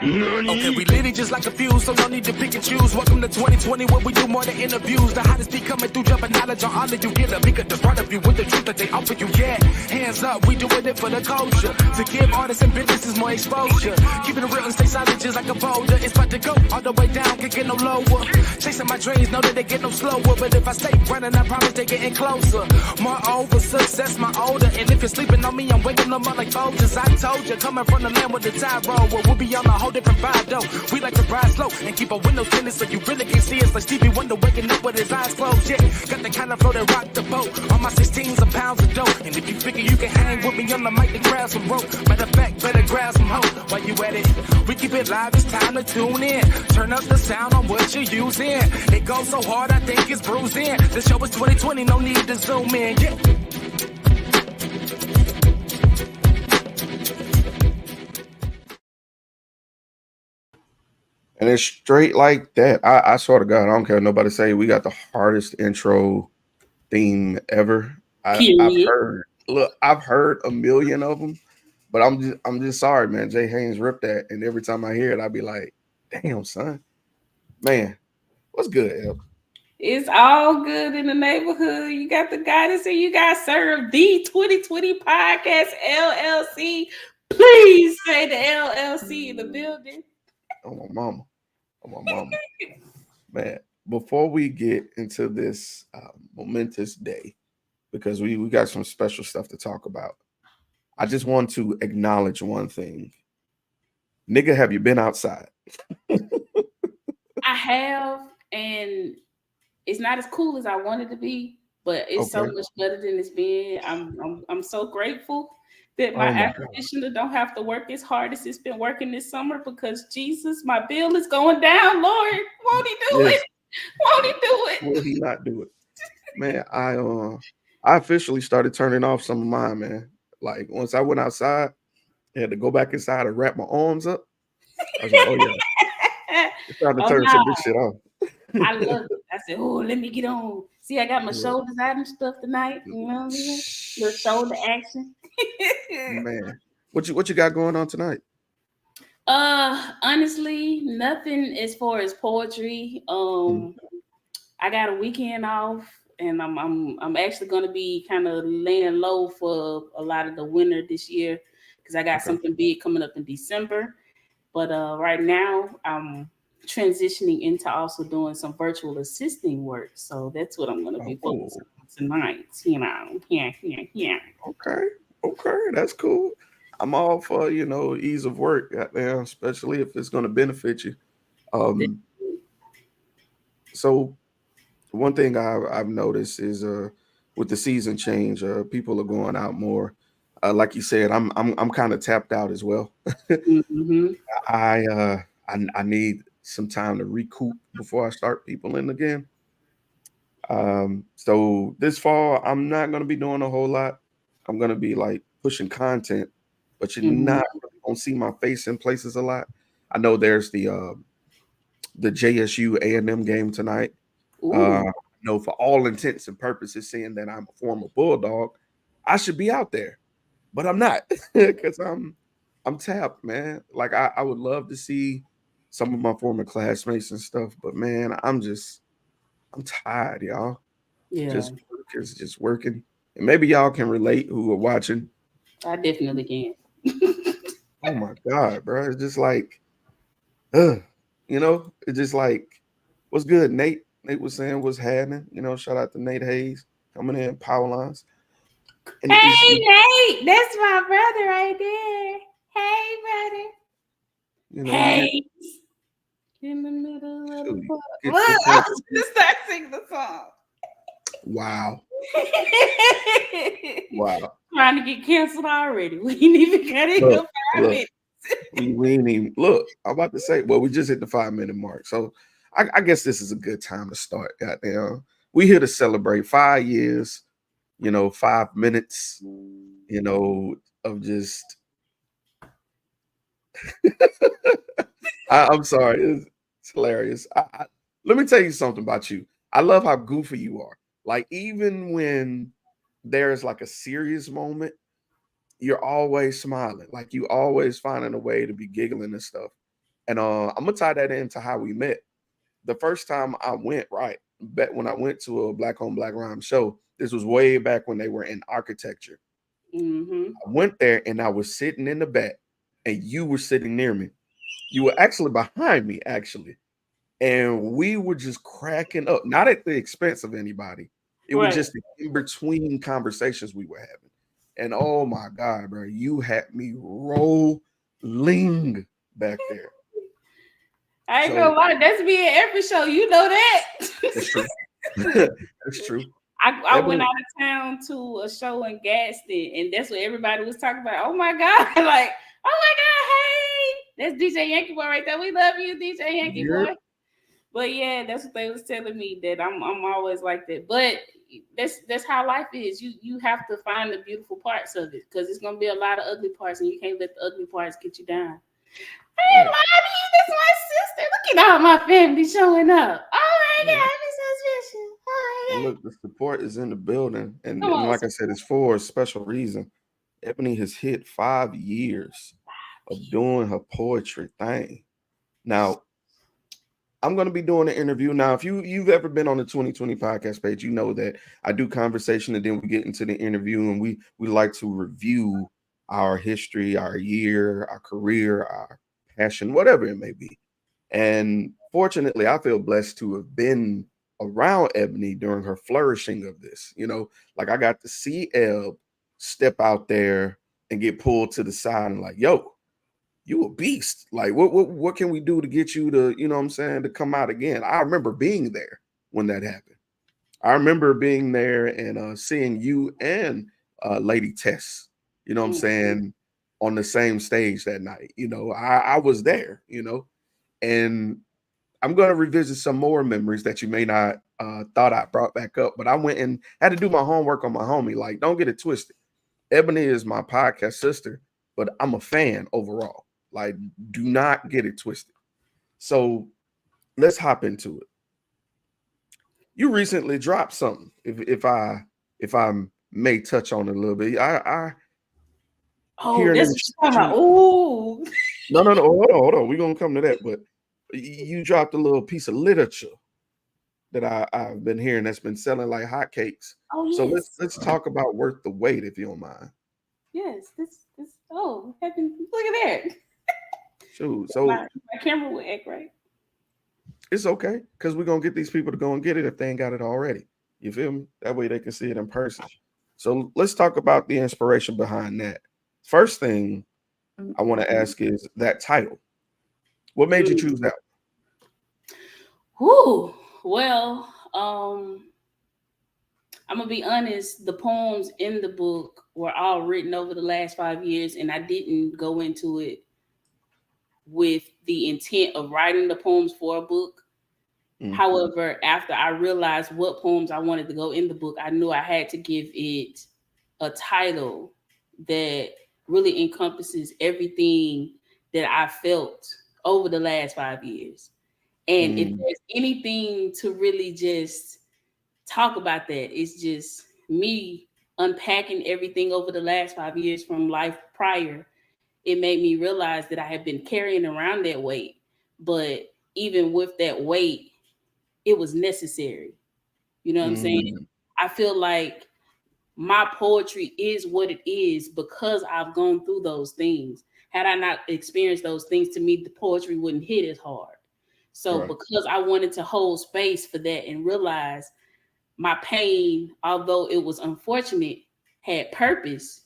Okay, we lit it just like a fuse, so no need to pick and choose. Welcome to 2020, where we do more than interviews. The hottest be coming through, jumping knowledge on all of you. Get a bigger the front of you with the truth that they offer you. Yeah, hands up, we doing it for the culture. To give artists and businesses more exposure. Keeping it real and stay solid just like a boulder. It's about to go all the way down, can't get no lower. Chasing my dreams, know that they get no slower. But if I stay running, I promise they getting closer. Moreover, success my older. And if you're sleeping on me, I'm waking them up like Folgers. I told you, coming from the land with the tide roll. Well, we'll be on a whole different vibe though. We like to ride slow and keep our windows tinted so you really can't see us. Like Stevie Wonder waking up with his eyes closed. Yeah, got the kind of flow that rock the boat. On my 16s of pounds of dope. And if you figure you can hang with me on the mic, then grab some rope. Matter of fact, better grab some hope. While you at it, we keep it live. It's time to tune in. Turn up the sound on what you're using. It goes so hard, I think it's bruising. The show is 2020, no need to zoom in. Yeah. And it's straight like that. I swear to God, I don't care what nobody say. We got the hardest intro theme ever. I've heard a million of them, but I'm just sorry, man. Jay Haynes ripped that, and every time I hear it, I be like, "Damn, son, man, what's good?" El? It's all good in the neighborhood. You got the goddess and you got Sirr, the 2020 Podcast LLC. Please say the LLC in the building. Oh my mama. Man, before we get into this momentous day, because we got some special stuff to talk about, I just want to acknowledge one thing. Nigga, have you been outside? I have, and it's not as cool as I wanted to be, but it's so much better than it's been. I'm so grateful that my air conditioner don't have to work as hard as it's been working this summer, because Jesus, my bill is going down. Lord, won't he do it? Won't he do it? Will he not do it? Man, I officially started turning off some of mine, man. Like once I went outside, I had to go back inside and wrap my arms up. I was like, oh yeah. It's time to turn some of this shit off. I love it. I said, oh, let me get on. See, I got my shoulders out and stuff tonight. You know what I mean? Little shoulder action. Man, what you got going on tonight? Honestly, nothing as far as poetry. I got a weekend off, and I'm actually gonna be kind of laying low for a lot of the winter this year, because I got something big coming up in December. But right now I'm transitioning into also doing some virtual assisting work, so that's what I'm going to be focusing on tonight. You know, yeah. Okay, that's cool. I'm all for ease of work, goddamn, especially if it's going to benefit you. So one thing I've noticed is with the season change, people are going out more. Like you said, I'm kind of tapped out as well. Mm-hmm. I need some time to recoup before I start people in again. So this fall, I'm not going to be doing a whole lot. I'm going to be like pushing content, but you're not going to see my face in places a lot. I know there's the JSU A&M game tonight. No, for all intents and purposes, seeing that I'm a former Bulldog, I should be out there, but I'm not, because I'm tapped, man. Like I would love to see some of my former classmates and stuff, but man, I'm tired, y'all. Yeah, just working, and maybe y'all can relate who are watching. I definitely can. Oh my God, bro! It's just like, it's just like, what's good, Nate? Nate was saying what's happening. Shout out to Nate Hayes coming in, power lines. And hey, Nate, that's my brother right there. Hey, brother. Hey. In the middle of the park. Look, I was just start singing the song. Wow. Wow. Trying to get canceled already. We ain't even got it in 5 minutes. We ain't even look. I'm about to say, well, we just hit the 5-minute mark. So I guess this is a good time to start. Goddamn. We here to celebrate 5 years, 5 minutes, of just I'm sorry. It's hilarious. Let me tell you something about you. I love how goofy you are. Like, even when there's like a serious moment, you're always smiling. Like, you always finding a way to be giggling and stuff. And I'm gonna tie that into how we met. The first time I went, right, back when I went to a Black Home Black Rhyme show, this was way back when they were in architecture. Mm-hmm. I went there and I was sitting in the back, and you were sitting near me. You were actually behind me, actually. And we were just cracking up, not at the expense of anybody. It was Right. just the in between conversations we were having. And oh my God, bro, you had me rolling back there. I ain't gonna So lie, that's me at every show. You know that. that's true. That's true. I went Ebony, out of town to a show in Gaston, and that's what everybody was talking about. Oh my God, like, oh my God, hey, that's DJ Yankee Boy right there. We love you, DJ Yankee you're Boy. But yeah, that's what they was telling me, that I'm always like that. But that's how life is. You have to find the beautiful parts of it, because it's gonna be a lot of ugly parts, and you can't let the ugly parts get you down. I ain't right. lying to you. That's my sister. Look at all my family showing up. Oh my Yeah. God, it's so special. Oh my God. Look, the support is in the building. Come And on. like I said, it's for a special reason. Ebony has hit 5 years of doing her poetry thing. Now, I'm going to be doing an interview. Now, if you've ever been on the 2020 podcast page, you know that I do conversation and then we get into the interview, and we like to review our history, our year, our career, our passion, whatever it may be. And fortunately, I feel blessed to have been around Ebony during her flourishing of this. Like I got to see Eb step out there and get pulled to the side and like, yo, you a beast. Like, what can we do to get you to, what I'm saying, to come out again? I remember being there when that happened. I remember being there and seeing you and Lady Tess, I'm Mhm. saying, on the same stage that night. I was there, and I'm going to revisit some more memories that you may not thought I brought back up, but I went and had to do my homework on my homie. Like, don't get it twisted. Ebony is my podcast sister, but I'm a fan overall. Like, do not get it twisted. So let's hop into it. You recently dropped something. If I may touch on it a little bit, I Oh, hearing in that's the what you're talking about. street. Ooh. No. Hold on. We're gonna come to that, but you dropped a little piece of literature that I've been hearing that's been selling like hotcakes. Oh So let's yes. let's talk about Worth the Wait, if you don't mind. Yes. This oh heaven, look at that. Shoot. My, So my camera will act right. it's okay because we're gonna get these people to go and get it if they ain't got it already. You feel me? That way they can see it in person. So let's talk about the inspiration behind that. First thing I want to ask is that title. What made you Mm. choose that? Whew. Well, I'm gonna be honest, the poems in the book were all written over the last 5 years, and I didn't go into it with the intent of writing the poems for a book. Mm, However, after I realized what poems I wanted to go in the book, I knew I had to give it a title that really encompasses everything that I felt over the last 5 years. And if mm, there's anything to really just talk about that, it's just me unpacking everything over the last 5 years from life prior. It made me realize that I had been carrying around that weight. But even with that weight, it was necessary. You know what I'm saying? mm, I feel like my poetry is what it is because I've gone through those things. Had I not experienced those things, to me, the poetry wouldn't hit as hard. So right. because I wanted to hold space for that and realize my pain, although it was unfortunate, had purpose,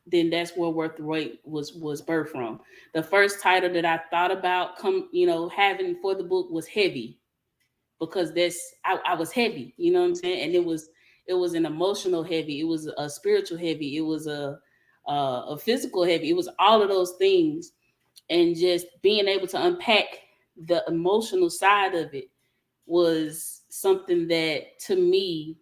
then that's where Worth the Wait was birthed from. The first title that I thought about having for the book was Heavy, because I was heavy, you know what I'm saying? And it was an emotional heavy, it was a spiritual heavy, it was a physical heavy, it was all of those things. And just being able to unpack the emotional side of it was something that, to me,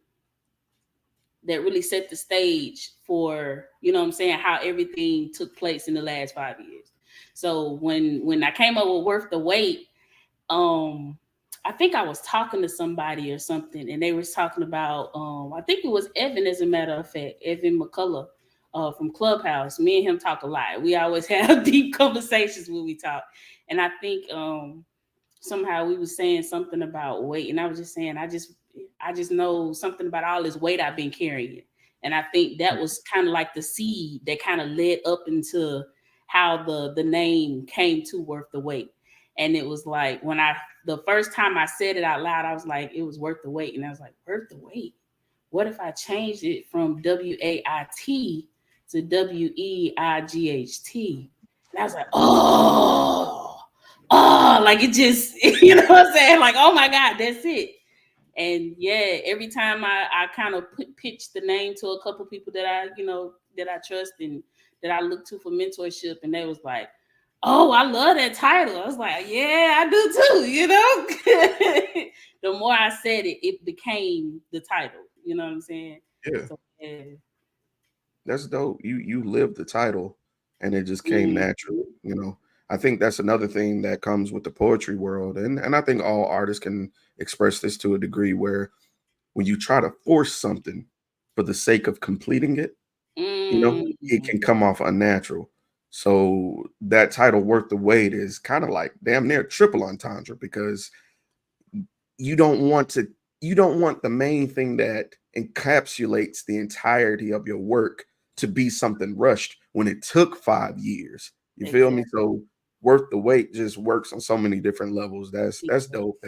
that really set the stage for, you know what I'm saying, how everything took place in the last 5 years. So when I came up with Worth the Wait, um I think I was talking to somebody or something, and they was talking about I think it was Evan, as a matter of fact, Evan McCullough. from Clubhouse. Me and him talk a lot. We always have deep conversations when we talk. And I think somehow we was saying something about weight, and I was just saying I just know something about all this weight I've been carrying. And I think that was kind of like the seed that kind of led up into how the name came to Worth the Wait. And it was like when the first time I said it out loud, I was like, it was worth the wait. And I was like, worth the wait? What if I changed it from WAIT to WEIGHT? And I was like, like it just, you know what I'm saying? Like, oh my God, that's it. And yeah, every time I kind of pitched the name to a couple people that I trust and that I look to for mentorship, and they was like, oh, I love that title. I was like, yeah, I do too, you know? The more I said it, it became the title. You know what I'm saying? Yeah. So, yeah. That's dope. You lived the title and it just came naturally, you know. I think that's another thing that comes with the poetry world. And I think all artists can express this to a degree, where when you try to force something for the sake of completing it, you know, it can come off unnatural. So that title, Worth the Wait, is kind of like damn near triple entendre, because you don't want the main thing that encapsulates the entirety of your work to be something rushed when it took 5 years. You feel me? So Worth the Wait just works on so many different levels. That's dope.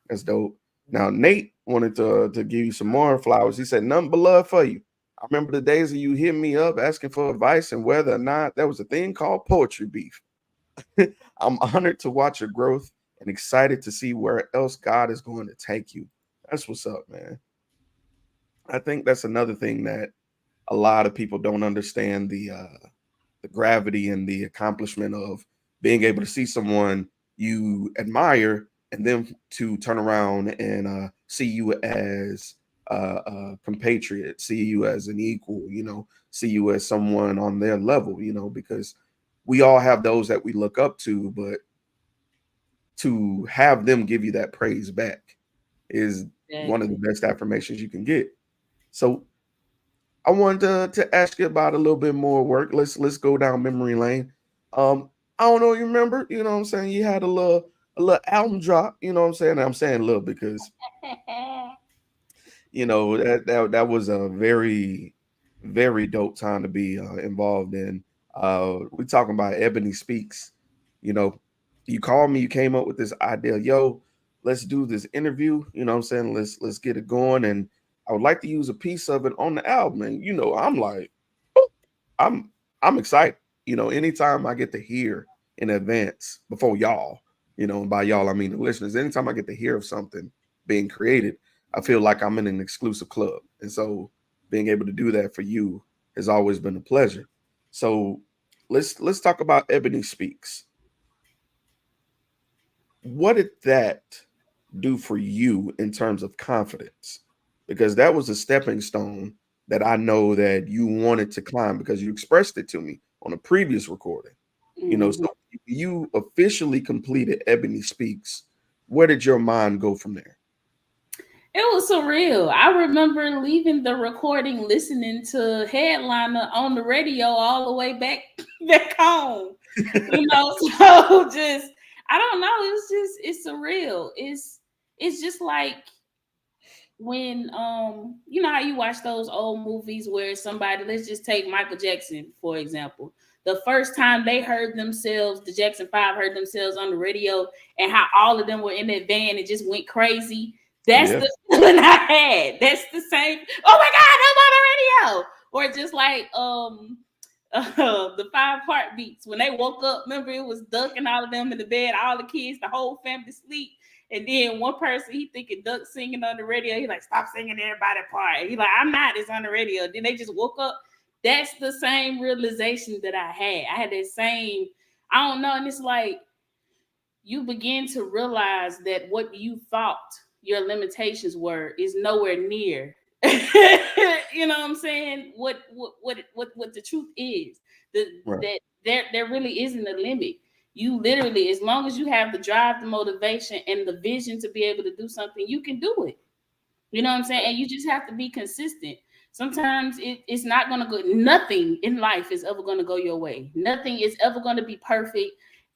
That's dope. Now Nate wanted to give you some more flowers. He said, nothing but love for you. I remember the days of you hitting me up asking for advice and whether or not there was a thing called poetry beef. I'm honored to watch your growth and excited to see where else God is going to take you. That's what's up, man. I think that's another thing that a lot of people don't understand, the gravity and the accomplishment of being able to see someone you admire and then to turn around and see you as a compatriot, see you as an equal, you know, see you as someone on their level, you know, because we all have those that we look up to, but to have them give you that praise back is one of the best affirmations you can get. So I wanted to ask you about a little bit more work. Let's go down memory lane. I don't know, you remember, you know what I'm saying? You had a little album drop, you know what I'm saying? I'm saying little because you know that was a very, very dope time to be involved in. We talking about Ebony Speaks. You know, you called me, you came up with this idea, yo, let's do this interview, you know what I'm saying? Let's get it going. And I would like to use a piece of it on the album. And you know, I'm like, I'm excited. You know, anytime I get to hear in advance before y'all, you know, and by y'all I mean the listeners, anytime I get to hear of something being created, I feel like I'm in an exclusive club. And so being able to do that for you has always been a pleasure. So let's talk about Ebony Speaks. What did that do for you in terms of confidence? Because that was a stepping stone that I know that you wanted to climb, because you expressed it to me on a previous recording. You know, so you officially completed Ebony Speaks. Where did your mind go from there? It was surreal. I remember leaving the recording, listening to Headliner on the radio all the way back home. You know, so just I don't know. It's surreal. It's just like when you know how you watch those old movies where somebody, let's just take Michael Jackson for example. The first time they heard themselves, the Jackson 5 heard themselves on the radio, and how all of them were in that van and just went crazy. That's the feeling I had. That's the same. Oh my God, I'm on the radio. Or just like the 5 Heartbeats, when they woke up, remember it was Duck and all of them in the bed, all the kids, the whole family sleep. And then one person, he thinking Duck singing on the radio. He like, stop singing everybody part. He like, I'm not, it's on the radio. Then they just woke up. That's the same realization that I had. I had that same, I don't know. And it's like, you begin to realize that what you thought your limitations were is nowhere near. You know what I'm saying? What the truth is. That there really isn't a limit. You literally, as long as you have the drive, the motivation, and the vision to be able to do something, you can do it. You know what I'm saying? And you just have to be consistent. sometimes it's not going to go. Nothing in life is ever going to go your way. Nothing is ever going to be perfect.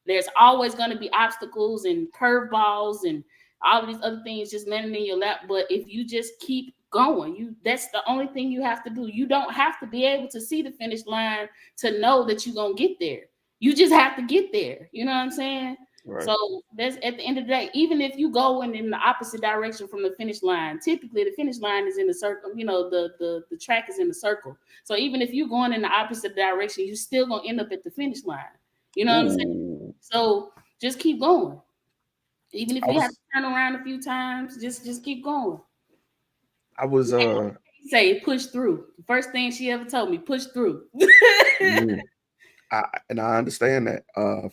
There's always going to be obstacles and curveballs and all of these other things just landing in your lap. But if you just keep going, that's the only thing you have to do. You don't have to be able to see the finish line to know that you're going to get there. You just have to get there. You know what I'm saying? Right. So that's at the end of the day, even if you go in the opposite direction from the finish line, typically the finish line is in the circle, the track is in the circle. So even if you're going in the opposite direction, you're still gonna end up at the finish line. You know what I'm saying? So just keep going. Even if you have to turn around a few times, just keep going. I was say push through. The first thing she ever told me, push through. I understand that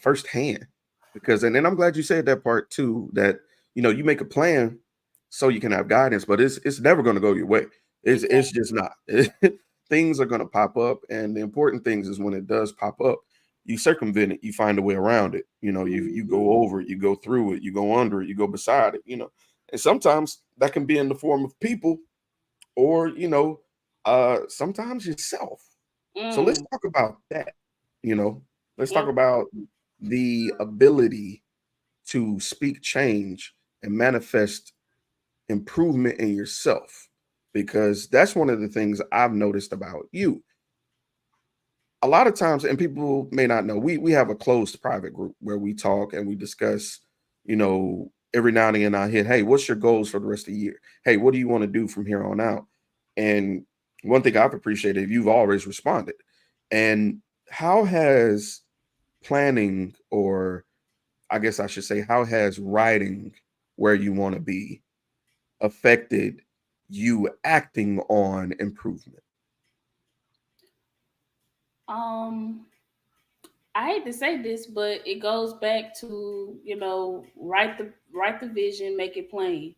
firsthand, because and then I'm glad you said that part too, that you make a plan so you can have guidance, but it's never going to go your way. It's just not. Things are going to pop up, and the important things is when it does pop up, you circumvent it, you find a way around it. You go over it, you go through it, you go under it, you go beside it. And sometimes that can be in the form of people, or sometimes yourself. So let's talk about that. Let's talk about the ability to speak change and manifest improvement in yourself, because that's one of the things I've noticed about you. A lot of times, and people may not know, we have a closed private group where we talk and we discuss, every now and again I hit, hey, what's your goals for the rest of the year? Hey, what do you want to do from here on out? And one thing I've appreciated, you've always responded. And how has planning, or I guess I should say, how has writing where you want to be affected you acting on improvement? I hate to say this, but it goes back to, write the vision, make it plain.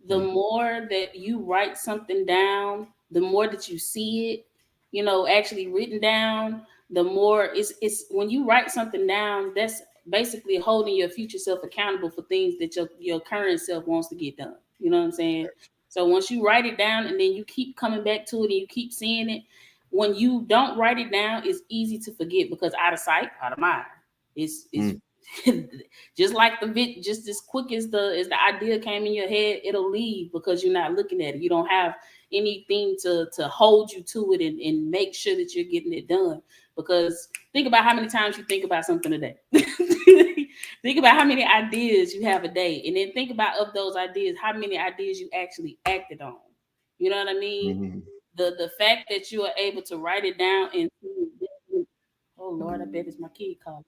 The more that you write something down, the more that you see it, actually written down, the more it's when you write something down, that's basically holding your future self accountable for things that your current self wants to get done. You know what I'm saying? So once you write it down and then you keep coming back to it and you keep seeing it, when you don't write it down, it's easy to forget, because out of sight, out of mind. It's just like just as quick as the idea came in your head, it'll leave because you're not looking at it. You don't have anything to hold you to it and make sure that you're getting it done. Because think about how many times you think about something a day. Think about how many ideas you have a day, and then think about, of those ideas, how many ideas you actually acted on. You know what I mean? The fact that you are able to write it down and oh Lord, I bet it's my kid calling.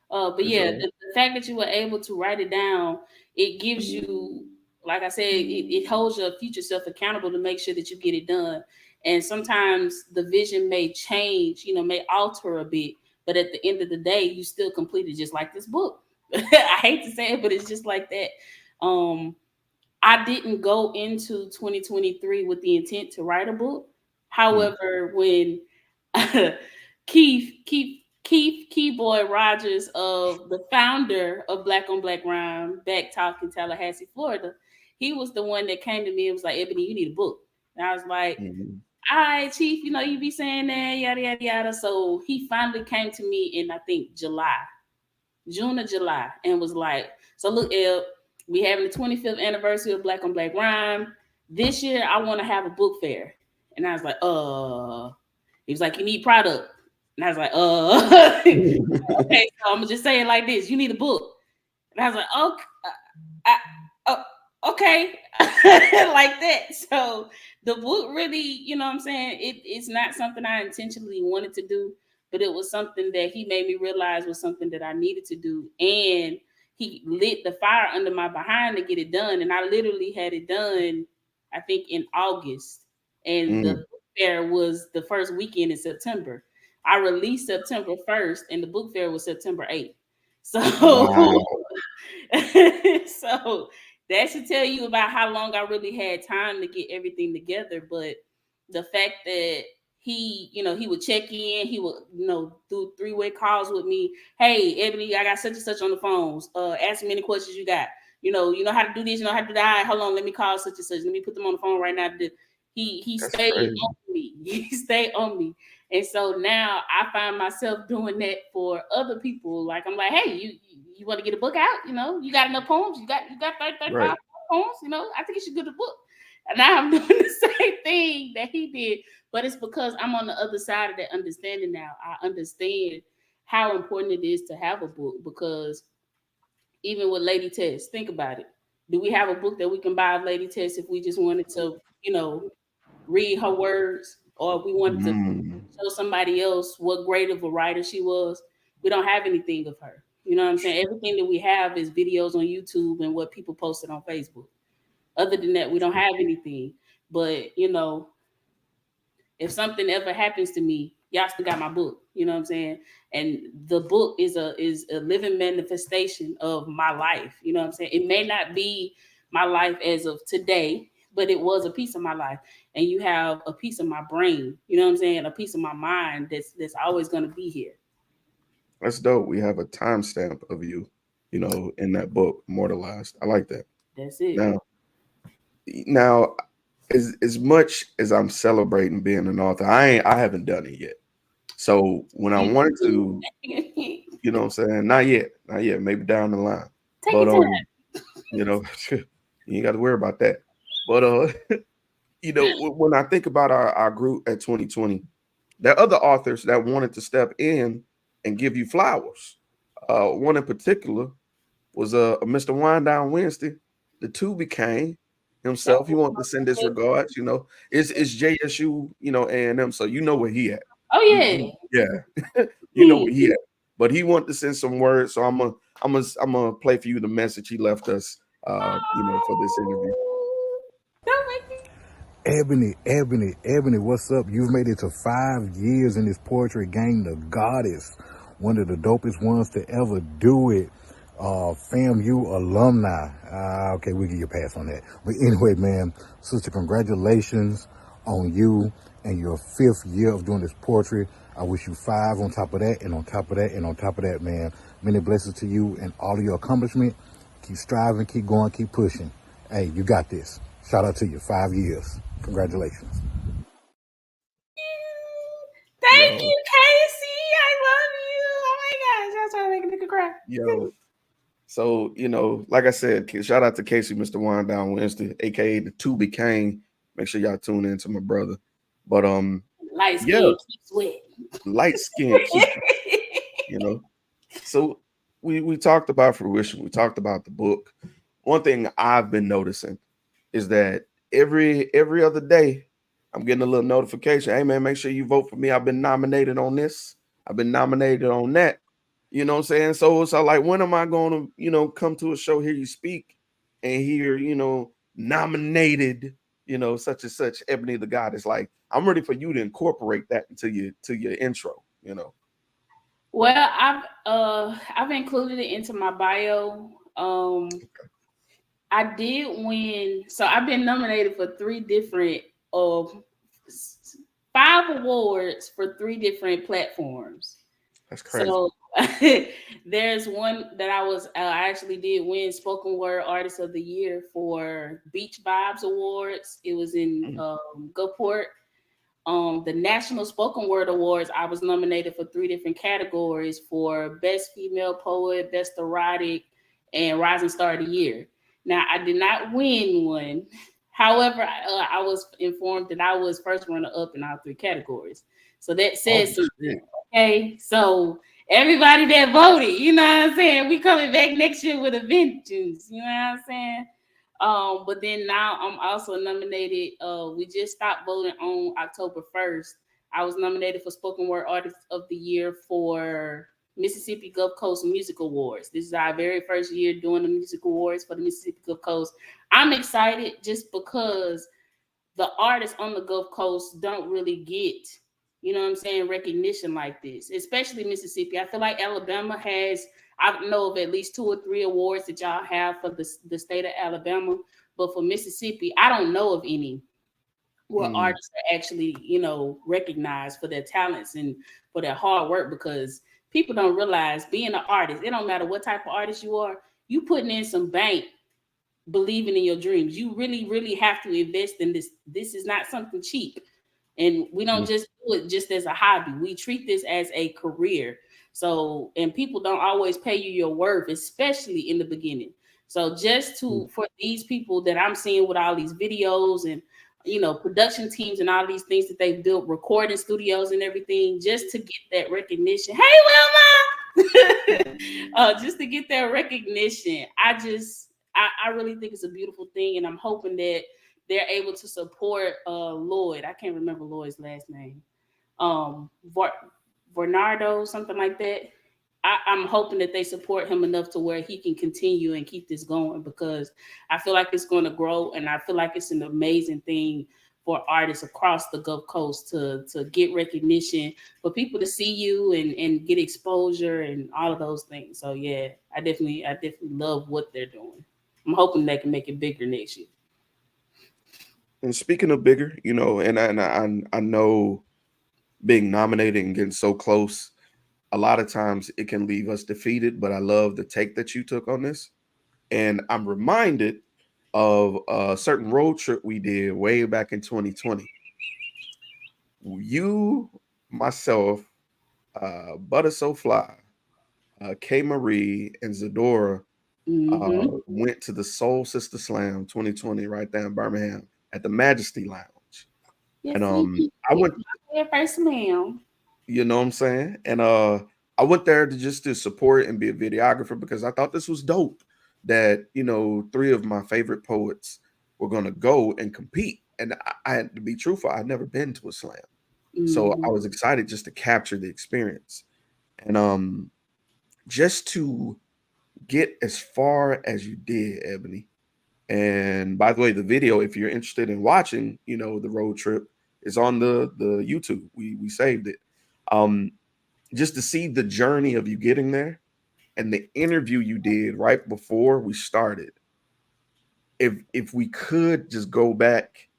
But yeah, the fact that you were able to write it down, it gives you, like I said, it holds your future self accountable to make sure that you get it done. And sometimes the vision may change, may alter a bit, but at the end of the day, you still complete it, just like this book. I hate to say it, but it's just like that. I didn't go into 2023 with the intent to write a book. However, when Keith Keyboy Rogers, of the founder of Black on Black Rhyme, Back Talk in Tallahassee, Florida, he was the one that came to me and was like, Ebony, you need a book. And I was like, all right, Chief, you be saying that, yada, yada, yada. So he finally came to me in, I think, June or July, and was like, so look, Eb, we having the 25th anniversary of Black on Black Rhyme. This year, I want to have a book fair. And I was like, he was like, you need product. And I was like, okay, so I'm gonna just say it like this. You need a book. And I was like, okay, like that. So the book really, you know what I'm saying? It's not something I intentionally wanted to do, but it was something that he made me realize was something that I needed to do. And he lit the fire under my behind to get it done. And I literally had it done, I think, in August. And the book fair was the first weekend in September. I released September 1st, and the book fair was September 8th. So, so that should tell you about how long I really had time to get everything together. But the fact that he would check in, he would, do 3-way calls with me. Hey, Ebony, I got such and such on the phones. Ask me any questions you got. You know how to do this, you know how to do that. Hold on, let me call such and such. Let me put them on the phone right now. He That's stayed crazy. on me. He stayed on me. And so now I find myself doing that for other people. Like I'm like, hey, you want to get a book out? You know, you got enough poems? You got 35 Right. poems? You know, I think you should get a book. And now I'm doing the same thing that he did. But it's because I'm on the other side of that understanding now. I understand how important it is to have a book, because even with Lady Tess, think about it. Do we have a book that we can buy of Lady Tess if we just wanted to, read her words, or if we wanted to Mm. show somebody else what great of a writer she was? We don't have anything of her. You know what I'm saying? Everything that we have is videos on YouTube and what people posted on Facebook. Other than that, we don't have anything. But if something ever happens to me, y'all still got my book. You know what I'm saying? And the book is a living manifestation of my life. You know what I'm saying? It may not be my life as of today, but it was a piece of my life. And you have a piece of my brain, you know what I'm saying? A piece of my mind that's always gonna be here. That's dope. We have a timestamp of you, in that book, immortalized. I like that. That's it. Now, as much as I'm celebrating being an author, I haven't done it yet. So when I wanted to, you know what I'm saying? Not yet, maybe down the line. Take But your time. you ain't got to worry about that. But when I think about our group at 2020, there are other authors that wanted to step in and give you flowers. One in particular was a Mr. Wind Down Wednesday. The two became himself. He wanted to send his regards. It's JSU, A&M, so you know where he at. Oh yeah. Yeah, you know where he at. But he wanted to send some words, so I'm gonna play for you the message he left us, for this interview. Don't make me. Ebony, what's up? You've made it to 5 years in this poetry game, The Goddess, one of the dopest ones to ever do it. FAMU alumni. Okay, we'll give you a pass on that. But anyway, man, sister, congratulations on you and your 5th year of doing this poetry. I wish you 5 on top of that, and on top of that, and on top of that, man. Many blessings to you and all of your accomplishment. Keep striving, keep going, keep pushing. Hey, you got this. Shout out to you. 5 years. Congratulations. Thank Yo, you, Casey. I love you. Oh my gosh, that's trying to make a nigga cry. yo. So, like I said, shout out to Casey, Mr. Wind Down Wednesday, aka the two became. Make sure y'all tune in to my brother. But Light yeah, skin, keep sweat. light skin keep, So we talked about fruition, we talked about the book. One thing I've been noticing is that every other day I'm getting a little notification. Hey man, make sure you vote for me. I've been nominated on this. I've been nominated on that. You know what I'm saying? So like, when am I going to, come to a show, hear you speak and hear, nominated, such and such, Ebony the Goddess? Like, I'm ready for you to incorporate that into your intro. Well, I've included it into my bio. I did win, so I've been nominated for 3 different 5 awards for 3 different platforms. That's crazy. So there's one that I actually did win Spoken Word Artist of the Year for Beach Vibes Awards. It was in Gulfport. The National Spoken Word Awards, I was nominated for 3 different categories for Best Female Poet, Best Erotic, and Rising Star of the Year. Now, I did not win one. However, I was informed that I was first runner-up in all 3 categories. So that says something. Okay, so everybody that voted, you know what I'm saying? We coming back next year with a vengeance, you know what I'm saying? But then now I'm also nominated. We just stopped voting on October 1st. I was nominated for Spoken Word Artist of the Year for Mississippi Gulf Coast Music Awards. This is our very first year doing the music awards for the Mississippi Gulf Coast. I'm excited just because the artists on the Gulf Coast don't really get, recognition like this, especially Mississippi. I feel like Alabama has, I know of at least 2 or 3 awards that y'all have for the state of Alabama, but for Mississippi, I don't know of any where artists are actually, recognized for their talents and for their hard work, because people don't realize being an artist, it don't matter what type of artist you are, you putting in some bank believing in your dreams. You really, really have to invest in this. This is not something cheap. And we don't just do it just as a hobby. We treat this as a career. So, and people don't always pay you your worth, especially in the beginning. So just for these people that I'm seeing with all these videos and, you know, production teams and all these things that they've built, recording studios and everything, just to get that recognition. Hey, Wilma! Just to get that recognition. I really think it's a beautiful thing. And I'm hoping that they're able to support Lloyd. I can't remember Lloyd's last name. Bernardo, something like that. I'm hoping that they support him enough to where he can continue and keep this going, because I feel like it's going to grow, and I feel like it's an amazing thing for artists across the Gulf Coast to get recognition, for people to see you and get exposure and all of those things. So yeah, I definitely love what they're doing. I'm hoping they can make it bigger next year. And speaking of bigger, you know, and I know being nominated and getting so close, a lot of times it can leave us defeated, but I love the take that you took on this. And I'm reminded of a certain road trip we did way back in 2020. You, myself, Butter So Fly, K Marie, and Zadora went to the Soul Sister Slam 2020 right there in Birmingham at the Majesty Lounge. Yes, And I went first, ma'am. You know what I'm saying? And I went there to support and be a videographer, because I thought this was dope that, you know, 3 of my favorite poets were going to go and compete. And I had to be truthful, I'd never been to a slam. So I was excited just to capture the experience. And just to get as far as you did, Ebony. And by the way, the video, if you're interested in watching, you know, the road trip, is on the YouTube. We saved it. Just to see the journey of you getting there and the interview you did right before we started. If we could just go back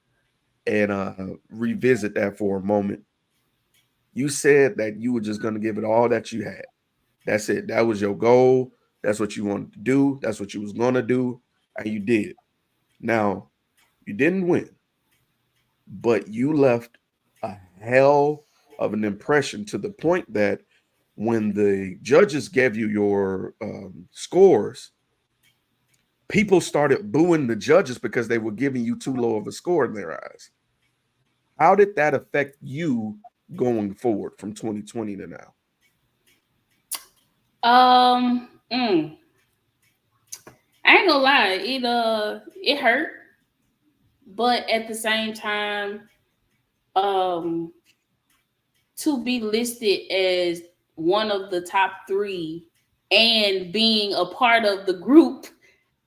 and revisit that for a moment. You said that you were just going to give it all that you had. That's it. That was your goal. That's what you wanted to do. That's what you was going to do. And you did. Now, you didn't win, but you left a hell of an impression, to the point that when the judges gave you your scores, people started booing the judges because they were giving you too low of a score in their eyes. How did that affect you going forward from 2020 to now? I ain't gonna lie, it hurt, but at the same time, to be listed as one of the top 3 and being a part of the group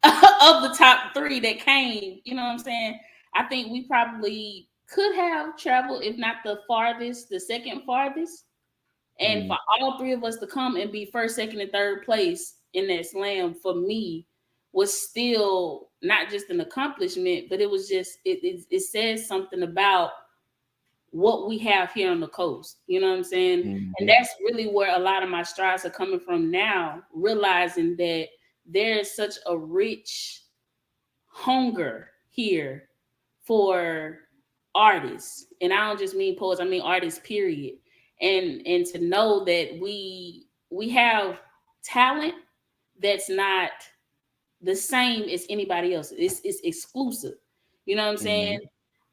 of the top 3 that came, you know what I'm saying? I think we probably could have traveled, if not the farthest, the second farthest. And for all 3 of us to come and be first, second, and third place in that slam, for me, was still not just an accomplishment, but it was just, it says something about what we have here on the coast. You know what I'm saying? And that's really where a lot of my strides are coming from now, realizing that there's such a rich hunger here for artists. And I don't just mean poets, I mean artists, period. And to know that we have talent that's not the same as anybody else. It's exclusive. You know what I'm saying?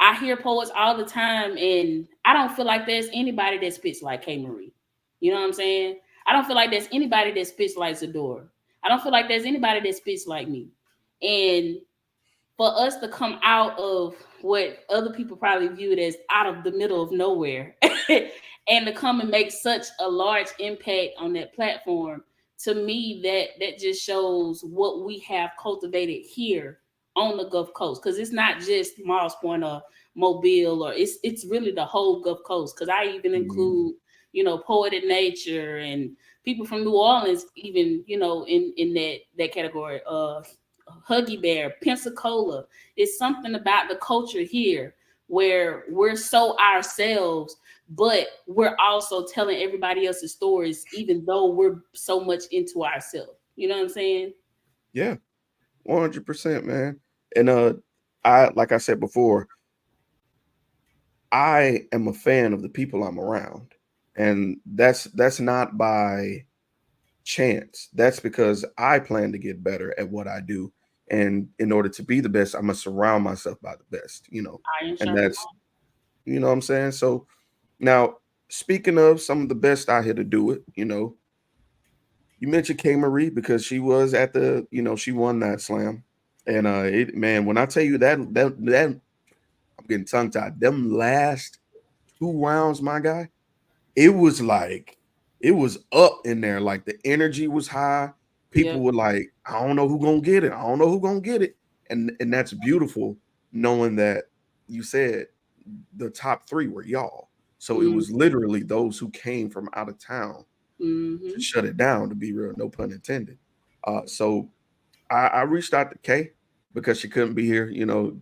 I hear poets all the time, and I don't feel like there's anybody that spits like K Marie. You know what I'm saying? I don't feel like there's anybody that spits like Zadora. I don't feel like there's anybody that spits like me. And for us to come out of what other people probably viewed as out of the middle of nowhere and to come and make such a large impact on that platform, to me, that just shows what we have cultivated here on the Gulf Coast. Because it's not just Mosspoint or Mobile, or it's really the whole Gulf Coast. Because I even include, you know, Poetic Nature and people from New Orleans, even, you know, in that category. Huggy Bear, Pensacola. It's something about the culture here where we're so ourselves, but we're also telling everybody else's stories, even though we're so much into ourselves. You know what I'm saying? Yeah, 100%, man. And I like I said before, I am a fan of the people I'm around, and that's not by chance. That's because I plan to get better at what I do, and in order to be the best, I must surround myself by the best. Iron And sharpens that's what I'm saying. So now, speaking of some of the best out here to do it, you mentioned K Marie because she was at the, she won that slam. And man, when I tell you that I'm getting tongue tied. Them last 2 rounds, my guy, it was like it was up in there. Like the energy was high. People Yep. were like, I don't know who gonna get it. I don't know who gonna get it. And that's beautiful knowing that you said the top 3 were y'all. So it was literally those who came from out of town to shut it down, to be real, no pun intended. So I reached out to Kay because she couldn't be here.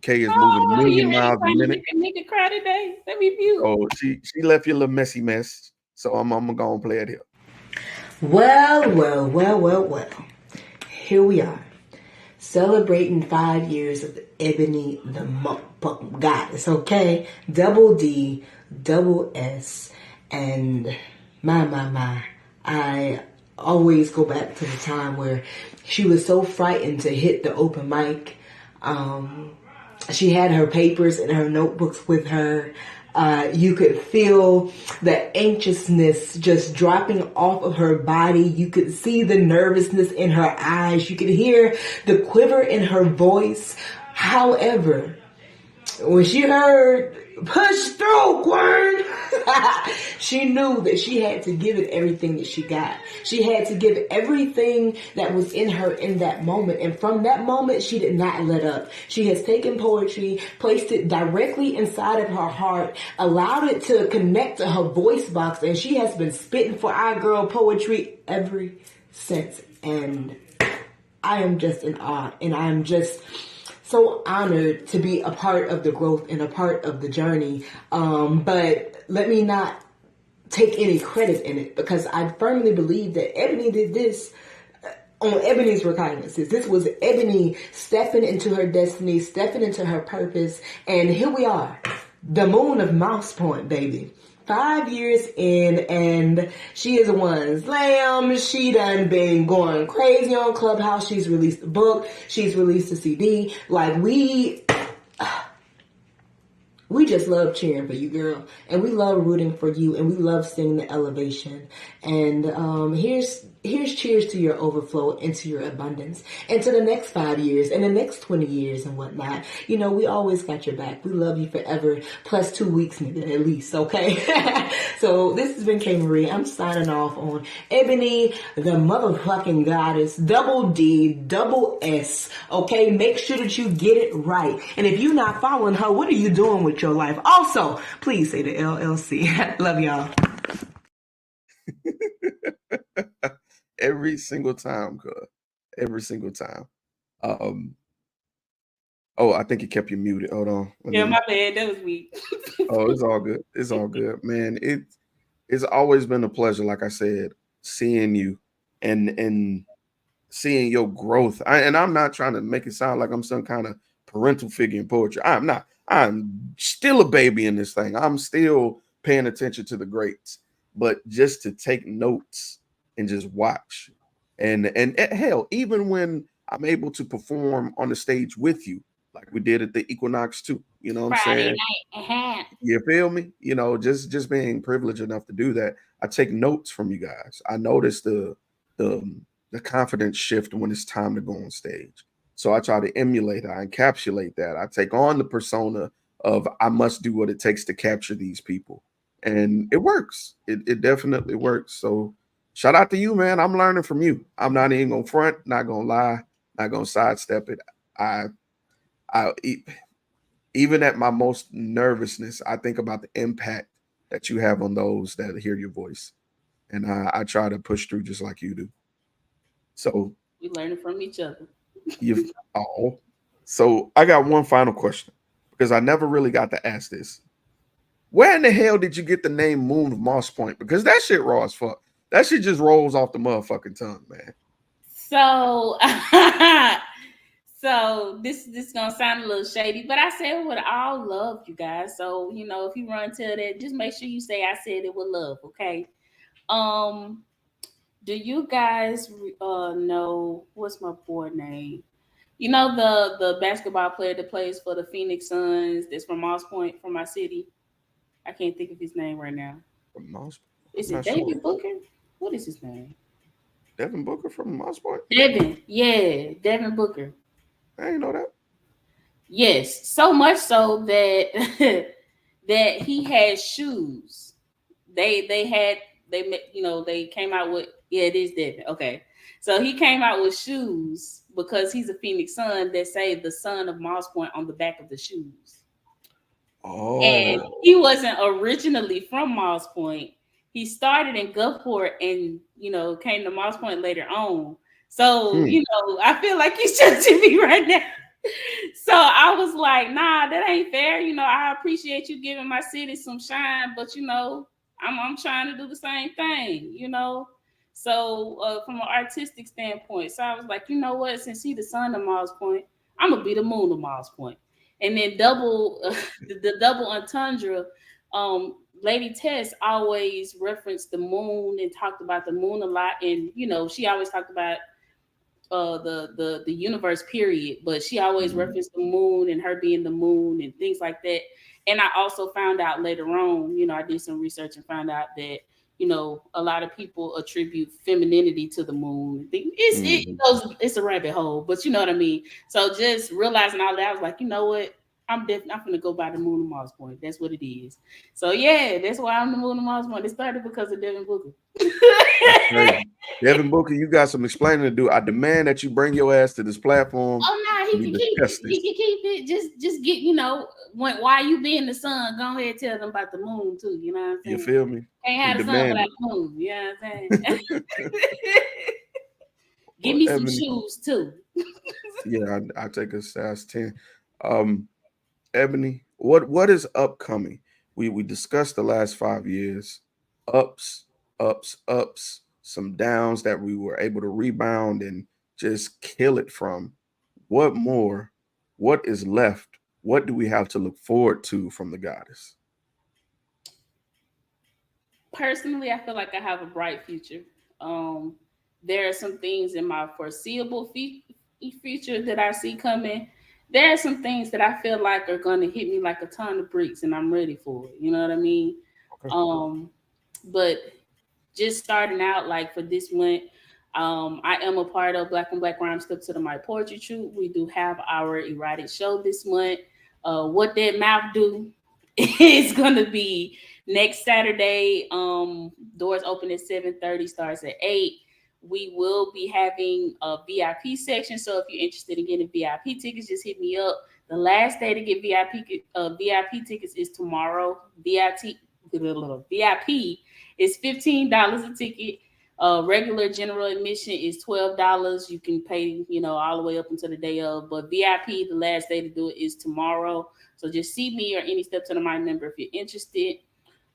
Kay is moving a Oh, million you really miles a trying to minute. make a nigga cry today? Let me view. So she left you a little messy mess. So I'm gonna go and play it here. Well. Here we are, celebrating 5 years of Ebony Tha Goddess, okay? Double D, double S, and my. I always go back to the time where she was so frightened to hit the open mic. She had her papers and her notebooks with her. You could feel the anxiousness just dropping off of her body. You could see the nervousness in her eyes. You could hear the quiver in her voice. However, when she heard "push through, Quern," she knew that she had to give it everything that she got. She had to give everything that was in her in that moment. And from that moment, she did not let up. She has taken poetry, placed it directly inside of her heart, allowed it to connect to her voice box, and she has been spitting for our girl poetry ever since. And I am just in awe, and I am just so honored to be a part of the growth and a part of the journey. But let me not take any credit in it, because I firmly believe that Ebony did this on Ebony's recognizances. This was Ebony stepping into her destiny, stepping into her purpose. And here we are, the Moon of Mosspoint, baby. 5 years in, and she is one slam. She done been going crazy on Clubhouse. She's released a book. She's released a CD. Like, we just love cheering for you, girl. And we love rooting for you. And we love seeing the elevation. And here's cheers to your overflow and to your abundance. And to the next 5 years and the next 20 years and whatnot. We always got your back. We love you forever. Plus 2 weeks, nigga, at least, okay? So this has been K Marie. I'm signing off on Ebony, the motherfucking goddess, double D, double S, okay? Make sure that you get it right. And if you're not following her, what are you doing with your life? Also, please say the LLC. Love y'all. Every single time, cuz. Every single time. Oh, I think it kept you muted. Hold on. Yeah, my bad. That was me. Oh, it's all good. It's all good, man. It's always been a pleasure, like I said, seeing you and seeing your growth. I'm not trying to make it sound like I'm some kind of parental figure in poetry. I'm not. I'm still a baby in this thing. I'm still paying attention to the greats, but just to take notes and just watch. And hell, even when I'm able to perform on the stage with you, like we did at the Equinox too, you know what I'm saying? Night. You feel me? Just being privileged enough to do that. I take notes from you guys. I notice the confidence shift when it's time to go on stage. So I try to emulate that. I encapsulate that. I take on the persona of I must do what it takes to capture these people. And it works. It definitely works. So shout out to you, man. I'm learning from you. I'm not even gonna front, not gonna lie, not gonna sidestep it. I even at my most nervousness, I think about the impact that you have on those that hear your voice. And I try to push through just like you do. So We learning from each other. So I got one final question, because I never really got to ask this. Where in the hell did you get the name Moon of Mosspoint? Because that shit raw as fuck. That shit just rolls off the motherfucking tongue, man. So So this gonna sound a little shady, but I said it with all love, you guys. So if you run to that, just make sure you say I said it with love, okay? Um, do you guys know what's my boy name? You know the basketball player that plays for the Phoenix Suns that's from Moss Point, from my city. I can't think of his name right now. From Moss, I'm Is it not sure. David Booker? What is his name? Devin Booker from Mosspoint? Devin. Yeah, Devin Booker. I ain't know that. Yes, so much so that that he had shoes. They came out with, yeah, it is Devin. Okay. So he came out with shoes because he's a Phoenix Sun that say the son of Moss Point on the back of the shoes. And Oh, he wasn't originally from Moss Point. He started in Gulfport and came to Moss Point later on. So, I feel like he's judging me right now. So I was like, nah, that ain't fair. I appreciate you giving my city some shine, but I'm trying to do the same thing, So from an artistic standpoint, so I was like, you know what? Since he's the son of Moss Point, I'm gonna be the moon of Moss Point. And then the double entendre, Lady Tess always referenced the moon and talked about the moon a lot, and she always talked about the universe period, but she always referenced the moon and her being the moon and things like that. And I also found out later on, I did some research and found out that a lot of people attribute femininity to the moon. It's a rabbit hole, but you know what I mean. So just realizing all that, I was like, you know what, I'm gonna go by the Moon of Mars Point. That's what it is. So yeah, that's why I'm the Moon of Mars Point. It started because of Devin Booker. Devin Booker, you got some explaining to do. I demand that you bring your ass to this platform. Oh no, he can keep it. He can keep it. Just get why you being the sun. Go ahead, tell them about the moon too. You know what I'm saying? You feel me? Can't have the sun without the moon. You know what I'm saying? Give me some shoes too. Yeah, I take a size 10. Ebony, what is upcoming? We discussed the last 5 years, ups, some downs that we were able to rebound and just kill it from. What more? What is left? What do we have to look forward to from the goddess? Personally, I feel like I have a bright future. There are some things in my foreseeable future that I see coming. There are some things that I feel like are going to hit me like a ton of bricks, and I'm ready for it. You know what I mean? Okay. But just starting out, like for this month, I am a part of Black on Black Rhyme Step to the Mic Poetry Troupe. We do have our erotic show this month. What That Mouth Do is going to be next Saturday. Doors open at 7:30, starts at 8. We will be having a VIP section. So if you're interested in getting VIP tickets, just hit me up. The last day to get VIP tickets is tomorrow. VIP is $15 a ticket. Regular general admission is $12. You can pay, all the way up until the day of. But VIP, the last day to do it is tomorrow. So just see me or any Step to the Mic member if you're interested.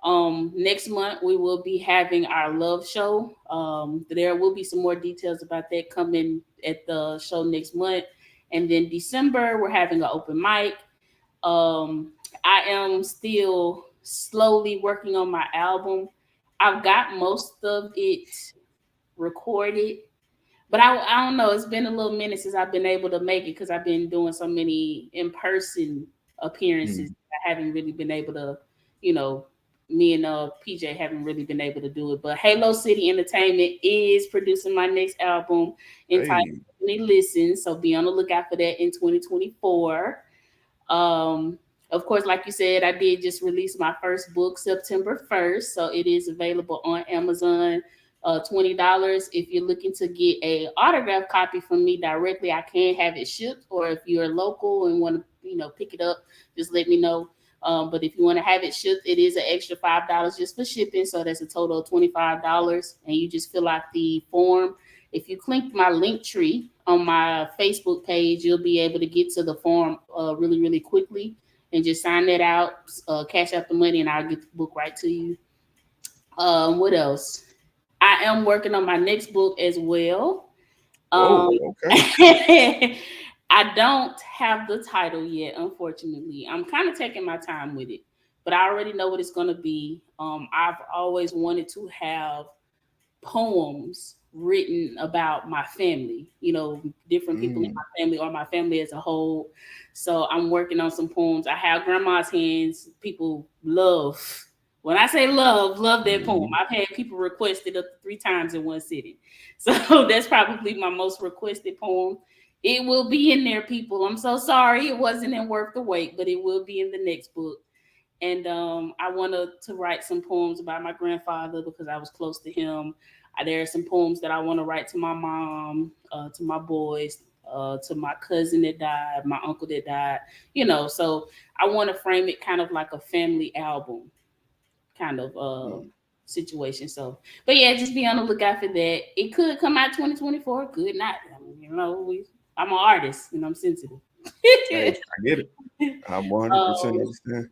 Next month we will be having our love show. There will be some more details about that coming at the show next month. And then December we're having an open mic. I am still slowly working on my album. I've got most of it recorded, but I don't know. It's been a little minute since I've been able to make it because I've been doing so many in-person appearances. I haven't really been able to, me and PJ haven't really been able to do it. But Halo City Entertainment is producing my next album entitled Listen. So be on the lookout for that in 2024. Of course, like you said, I did just release my first book September 1st. So it is available on Amazon. $20. If you're looking to get a autograph copy from me directly, I can have it shipped. Or if you're local and want to, pick it up, just let me know. But if you want to have it shipped, it is an extra $5 just for shipping. So that's a total of $25. And you just fill out the form. If you click my link tree on my Facebook page, you'll be able to get to the form really, really quickly and just sign that out, cash out the money, and I'll get the book right to you. What else? I am working on my next book as well. Okay. I don't have the title yet, unfortunately. I'm kind of taking my time with it, but I already know what it's going to be. I've always wanted to have poems written about my family, different people in my family or my family as a whole. So I'm working on some poems. I have grandma's hands. People love. When I say love that poem. I've had people request it up to 3 times in one sitting. So that's probably my most requested poem. It will be in there, people. I'm so sorry it wasn't in Worth the Wait, but it will be in the next book. And I wanted to write some poems about my grandfather because I was close to him. There are some poems that I want to write to my mom, to my boys, to my cousin that died, my uncle that died, So I want to frame it kind of like a family album kind of situation. So, but yeah, just be on the lookout for that. It could come out 2024, could not. I'm an artist, I'm sensitive. Hey, I get it. I 100% understand.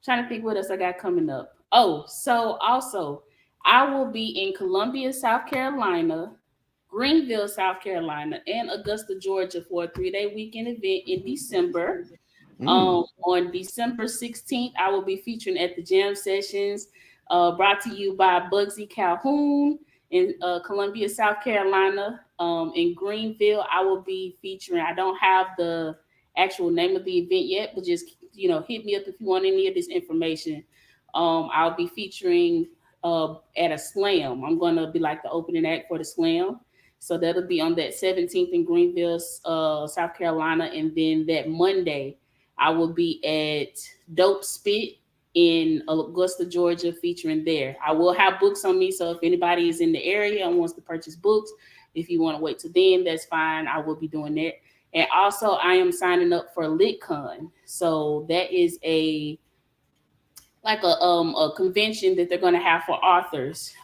Trying to think what else I got coming up. Oh, so also I will be in Columbia, South Carolina, Greenville, South Carolina, and Augusta, Georgia for a 3-day weekend event in December. On December 16th, I will be featuring at the Jam Sessions, brought to you by Bugsy Calhoun in Columbia, South Carolina. In Greenville, I will be featuring, I don't have the actual name of the event yet, but just hit me up if you want any of this information. I'll be featuring at a slam. I'm going to be like the opening act for the slam. So that'll be on that 17th in Greenville, South Carolina. And then that Monday, I will be at Dope Spit in Augusta, Georgia, featuring there. I will have books on me. So if anybody is in the area and wants to purchase books, if you want to wait till then, that's fine. I will be doing that. And also, I am signing up for LitCon. So that is a convention that they're going to have for authors.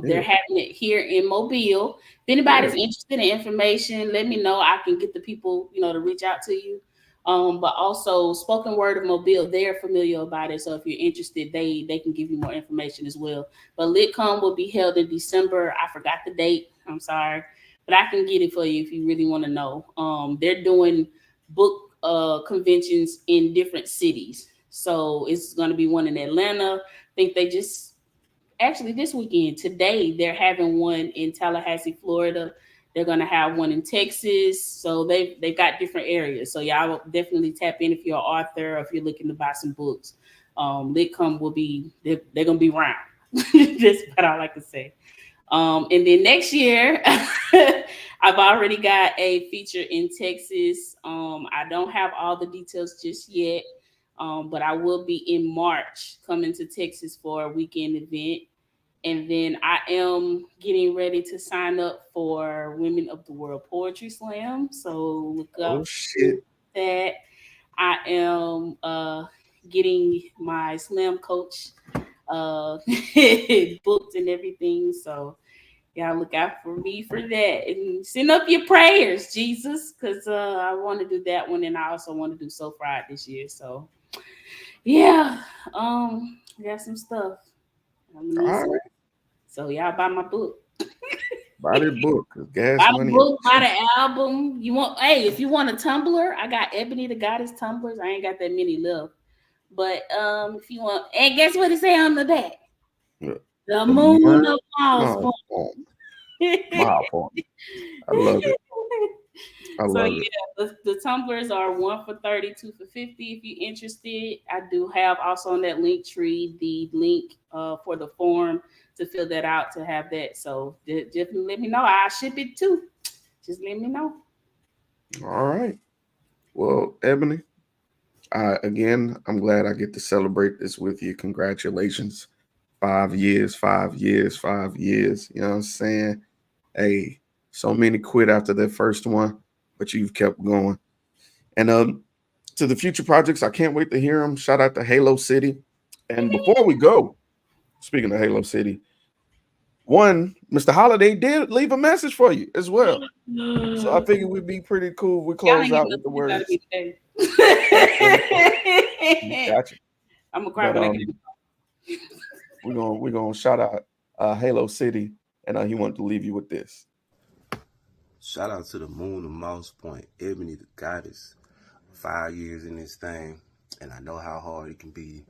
They're having it here in Mobile. If anybody's interested in information, let me know. I can get the people, to reach out to you. But also Spoken Word of Mobile, they're familiar about it. So if you're interested, they can give you more information as well. But LitCon will be held in December. I forgot the date. I'm sorry. But I can get it for you if you really want to know. They're doing book conventions in different cities. So it's going to be one in Atlanta. I think they just, actually this weekend, today, they're having one in Tallahassee, Florida. They're going to have one in Texas. So they've got different areas. So y'all will definitely tap in if you're an author or if you're looking to buy some books. LitCon will be, they're going to be around. That's what I like to say. And then next year, I've already got a feature in Texas. I don't have all the details just yet, but I will be in March coming to Texas for a weekend event. And then I am getting ready to sign up for Women of the World Poetry Slam. So look up that. I am getting my slam coach booked and everything. So y'all look out for me for that. And send up your prayers, Jesus, because I want to do that one. And I also want to do So Fried this year. So yeah, I got some stuff. So y'all buy my book. Buy the book. Gas buy money. The book, buy the album. If you want a tumbler, I got Ebony Tha Goddess tumblers. I ain't got that many left. But if you want, and guess what it say on the back? The Moon of Mosspoint. I love it. I love it. The tumblers are 1 for $30, 2 for $50. If you're interested, I do have also on that link tree the link for the form to fill that out to have that. So just let me know. I'll ship it too. Just let me know. All right. Well, Ebony, again, I'm glad I get to celebrate this with you. Congratulations. 5 years, 5 years, 5 years. You know what I'm saying? Hey, so many quit after their first one, but you've kept going. And to the future projects, I can't wait to hear them. Shout out to Halo City. And before we go, speaking of Halo City, Mr. Holiday did leave a message for you as well. So I figured we'd be pretty cool if we close out with the words. Gotcha. I'm gonna cry when I get it. We're gonna shout out Halo City, and he wanted to leave you with this. Shout out to the Moon of Mosspoint, Ebony Tha Goddess. 5 years in this thing, and I know how hard it can be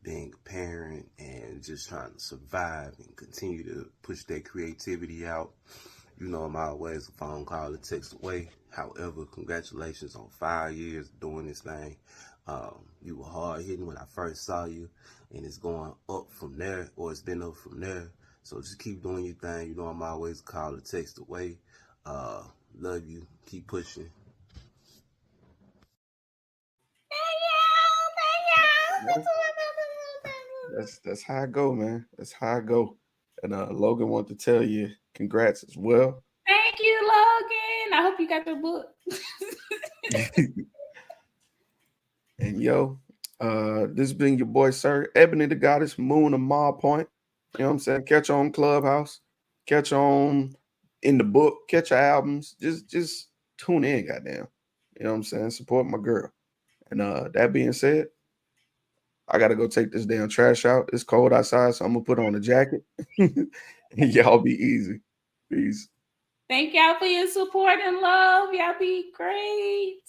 being a parent and just trying to survive and continue to push that creativity out. You know, I'm always a phone call or text away. However, congratulations on 5 years doing this thing. You were hard hitting when I first saw you, and it's going up from there, or it's been up from there. So just keep doing your thing. You know, I'm always a call or text away. Love you. Keep pushing. That's how I go, man. That's how I go. And Logan want to tell you congrats as well. Thank you, Logan. I hope you got the book. And yo, this has been your boy Sirr, Ebony Tha Goddess, Moon of Mosspoint. You know what I'm saying? Catch on Clubhouse, catch on in the book, catch your albums. Just tune in, goddamn. You know what I'm saying? Support my girl. And that being said, I gotta go take this damn trash out. It's cold outside, so I'm gonna put on a jacket. And y'all be easy. Peace. Thank y'all for your support and love. Y'all be great.